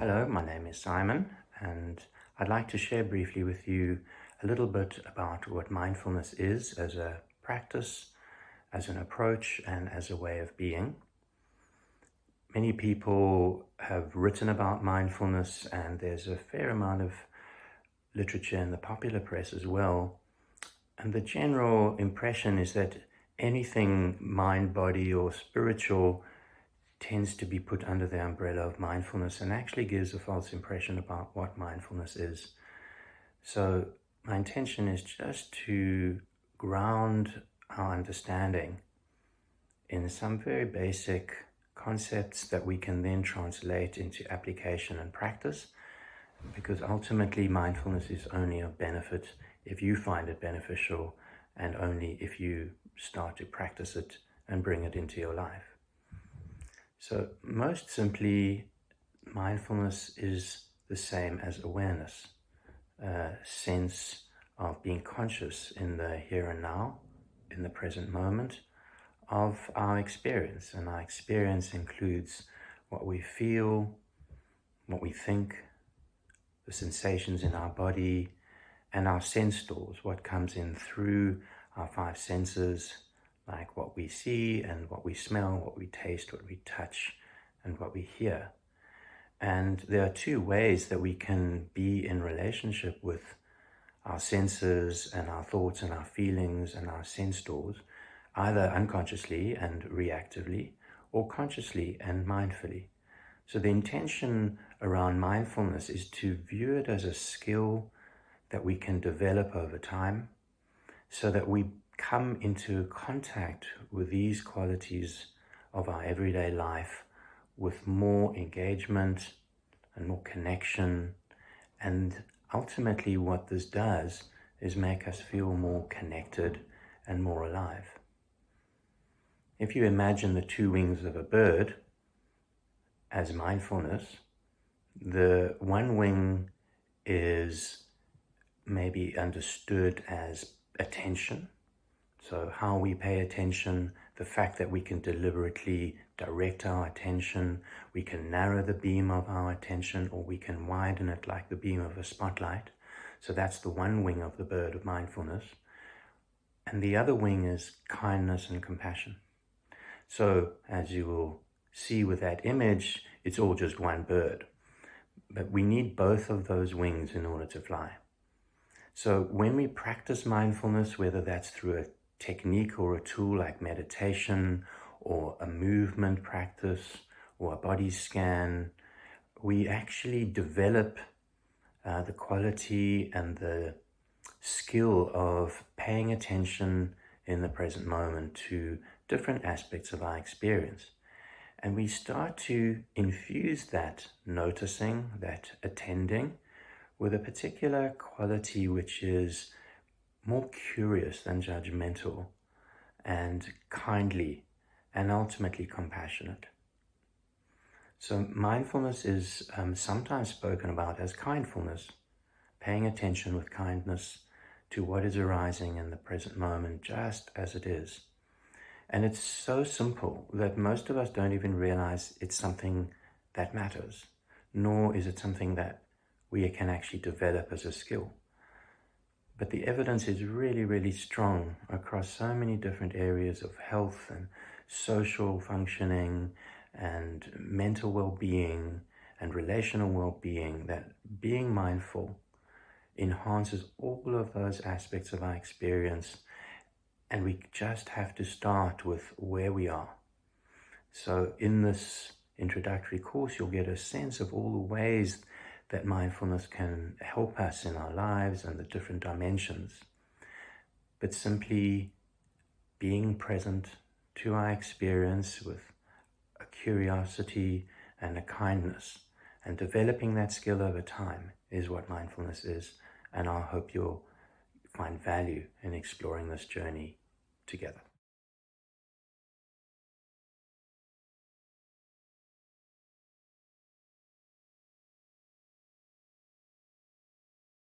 Hello, my name is Simon, and I'd like to share briefly with you a little bit about what mindfulness is as a practice, as an approach, and as a way of being. Many people have written about mindfulness, and there's a fair amount of literature in the popular press as well. And the general impression is that anything mind, body, or spiritual tends to be put under the umbrella of mindfulness and actually gives a false impression about what mindfulness is. So my intention is just to ground our understanding in some very basic concepts that we can then translate into application and practice, because ultimately mindfulness is only of benefit if you find it beneficial and only if you start to practice it and bring it into your life. So most simply, mindfulness is the same as awareness, a sense of being conscious in the here and now, in the present moment of our experience. And our experience includes what we feel, what we think, the sensations in our body, and our sense doors, what comes in through our five senses, like what we see and what we smell, what we taste, what we touch, and what we hear. And there are two ways that we can be in relationship with our senses and our thoughts and our feelings and our sense doors, either unconsciously and reactively, or consciously and mindfully. So the intention around mindfulness is to view it as a skill that we can develop over time, so that we come into contact with these qualities of our everyday life with more engagement and more connection. And ultimately what this does is make us feel more connected and more alive. If you imagine the two wings of a bird as mindfulness, the one wing is maybe understood as attention. So how we pay attention, the fact that we can deliberately direct our attention, we can narrow the beam of our attention, or we can widen it like the beam of a spotlight. So that's the one wing of the bird of mindfulness. And the other wing is kindness and compassion. So as you will see with that image, it's all just one bird. But we need both of those wings in order to fly. So when we practice mindfulness, whether that's through a technique or a tool like meditation or a movement practice or a body scan, we actually develop the quality and the skill of paying attention in the present moment to different aspects of our experience. And we start to infuse that noticing, that attending, with a particular quality which is more curious than judgmental, and kindly, and ultimately compassionate. So mindfulness is sometimes spoken about as kindfulness, paying attention with kindness to what is arising in the present moment just as it is. And it's so simple that most of us don't even realize it's something that matters, nor is it something that we can actually develop as a skill. But the evidence is really, really strong across so many different areas of health and social functioning and mental well-being and relational well-being, that being mindful enhances all of those aspects of our experience. And we just have to start with where we are. So in this introductory course, you'll get a sense of all the ways that mindfulness can help us in our lives and the different dimensions. But simply being present to our experience with a curiosity and a kindness, and developing that skill over time, is what mindfulness is. And I hope you'll find value in exploring this journey together.